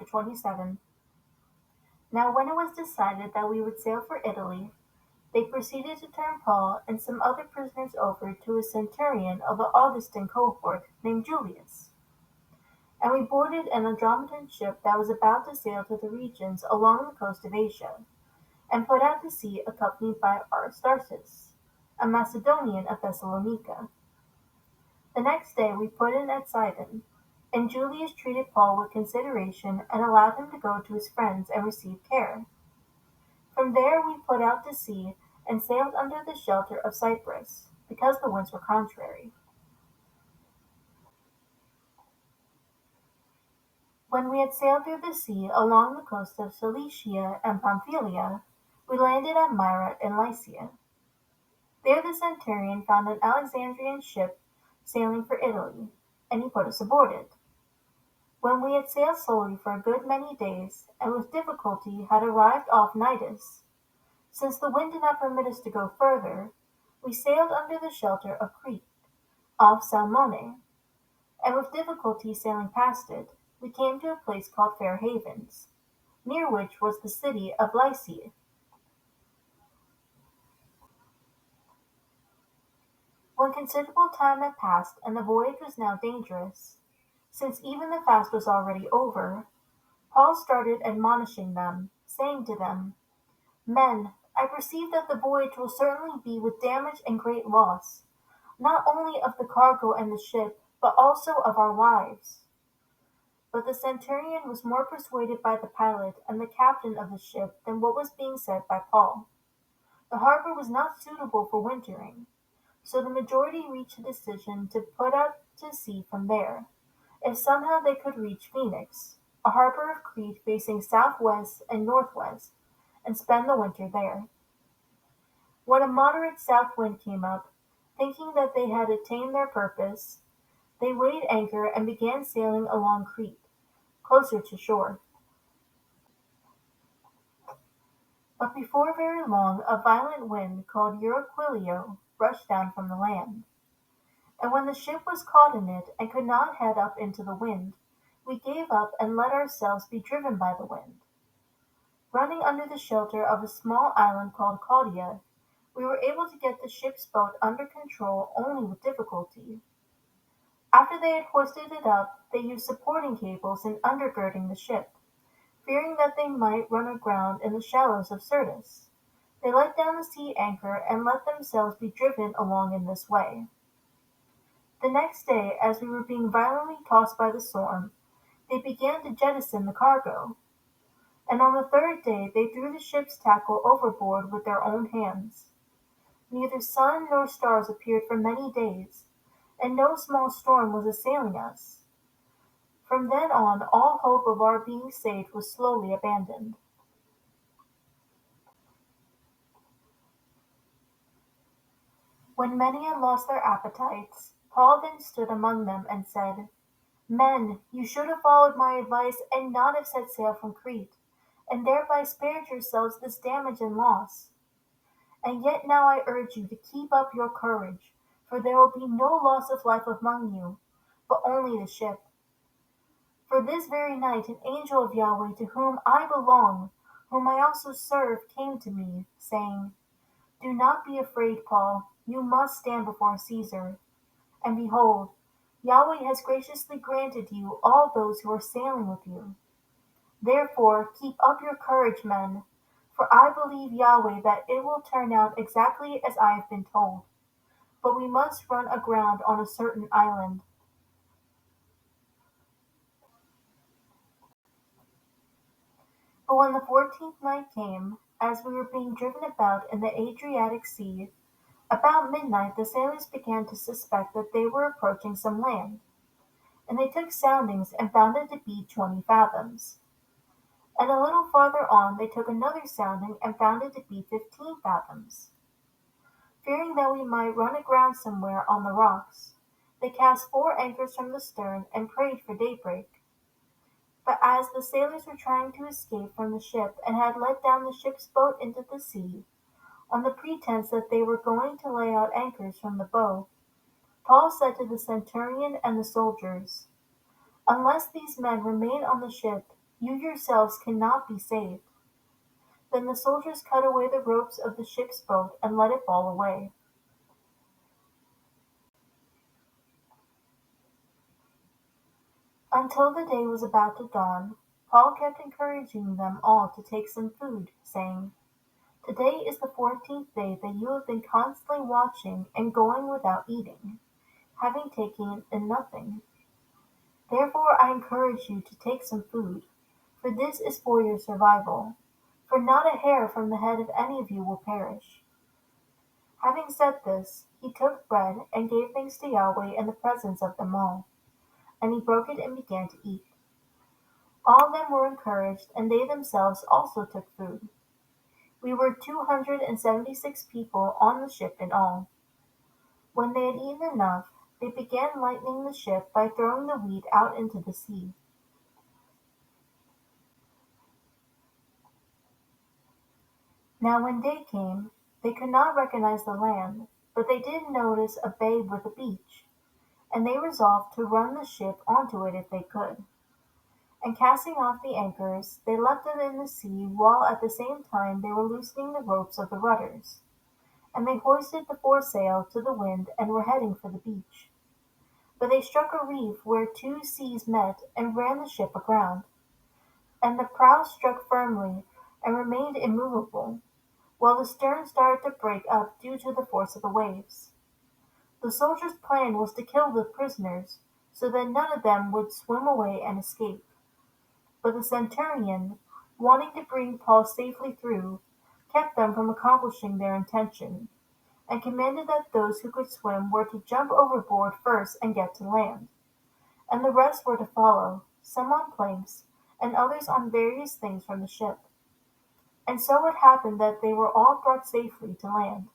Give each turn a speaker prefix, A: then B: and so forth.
A: 27. Now when it was decided that we would sail for Italy, they proceeded to turn Paul and some other prisoners over to a centurion of the Augustan cohort named Julius. And we boarded an Andromedan ship that was about to sail to the regions along the coast of Asia, and put out to sea accompanied by Aristarchus, a Macedonian of Thessalonica. The next day we put in at Sidon, and Julius treated Paul with consideration and allowed him to go to his friends and receive care. From there we put out to sea and sailed under the shelter of Cyprus, because the winds were contrary. When we had sailed through the sea along the coast of Cilicia and Pamphylia, we landed at Myra in Lycia. There the centurion found an Alexandrian ship sailing for Italy, and he put us aboard it. When we had sailed slowly for a good many days, and with difficulty had arrived off Cnidus, since the wind did not permit us to go further, we sailed under the shelter of Crete, off Salmone, and with difficulty sailing past it, we came to a place called Fair Havens, near which was the city of Lycia. When considerable time had passed and the voyage was now dangerous, since even the fast was already over, Paul started admonishing them, saying to them, Men, I perceive that the voyage will certainly be with damage and great loss, not only of the cargo and the ship, but also of our lives. But the centurion was more persuaded by the pilot and the captain of the ship than what was being said by Paul. The harbor was not suitable for wintering, so the majority reached a decision to put out to sea from there, if somehow they could reach Phoenix, a harbor of Crete facing southwest and northwest, and spend the winter there. When a moderate south wind came up, thinking that they had attained their purpose, they weighed anchor and began sailing along Crete, closer to shore. But before very long a violent wind called Euraquilio rushed down from the land. And when the ship was caught in it and could not head up into the wind, we gave up and let ourselves be driven by the wind. Running under the shelter of a small island called Caudia, we were able to get the ship's boat under control only with difficulty. After they had hoisted it up, they used supporting cables in undergirding the ship, fearing that they might run aground in the shallows of Syrtis. They let down the sea anchor and let themselves be driven along in this way. The next day, as we were being violently tossed by the storm, they began to jettison the cargo, and on the third day they threw the ship's tackle overboard with their own hands. Neither sun nor stars appeared for many days, and no small storm was assailing us. From then on all hope of our being saved was slowly abandoned. When many had lost their appetites, Paul then stood among them and said, Men, you should have followed my advice and not have set sail from Crete, and thereby spared yourselves this damage and loss. And yet now I urge you to keep up your courage, for there will be no loss of life among you, but only the ship. For this very night an angel of Yahweh to whom I belong, whom I also serve, came to me, saying, Do not be afraid, Paul, you must stand before Caesar. And behold, Yahweh has graciously granted you all those who are sailing with you. Therefore keep up your courage, men, for I believe Yahweh that it will turn out exactly as I have been told. But we must run aground on a certain island. But when the 14th night came, as we were being driven about in the Adriatic Sea, about midnight the sailors began to suspect that they were approaching some land, and they took soundings and found it to be 20 fathoms. And a little farther on they took another sounding and found it to be 15 fathoms. Fearing that we might run aground somewhere on the rocks, they cast 4 anchors from the stern and prayed for daybreak. But as the sailors were trying to escape from the ship and had let down the ship's boat into the sea, on the pretense that they were going to lay out anchors from the bow, Paul said to the centurion and the soldiers, Unless these men remain on the ship, You yourselves cannot be saved." Then the soldiers cut away the ropes of the ship's boat and let it fall away. Until the day was about to dawn, Paul kept encouraging them all to take some food, saying, "Today is the 14th day that you have been constantly watching and going without eating, having taken in nothing. Therefore I encourage you to take some food, for this is for your survival, for not a hair from the head of any of you will perish." Having said this, he took bread and gave thanks to Yahweh in the presence of them all, and he broke it and began to eat. All of them were encouraged, and they themselves also took food. We were 276 people on the ship in all. When they had eaten enough, they began lightening the ship by throwing the wheat out into the sea. Now when day came, they could not recognize the land, but they did notice a bay with a beach, and they resolved to run the ship onto it if they could. And casting off the anchors, they left them in the sea while at the same time they were loosening the ropes of the rudders. And they hoisted the foresail to the wind and were heading for the beach. But they struck a reef where two seas met and ran the ship aground. And the prow struck firmly and remained immovable, while the stern started to break up due to the force of the waves. The soldiers' plan was to kill the prisoners, so that none of them would swim away and escape. But the centurion, wanting to bring Paul safely through, kept them from accomplishing their intention, and commanded that those who could swim were to jump overboard first and get to land, and the rest were to follow, some on planks, and others on various things from the ship. And so it happened that they were all brought safely to land.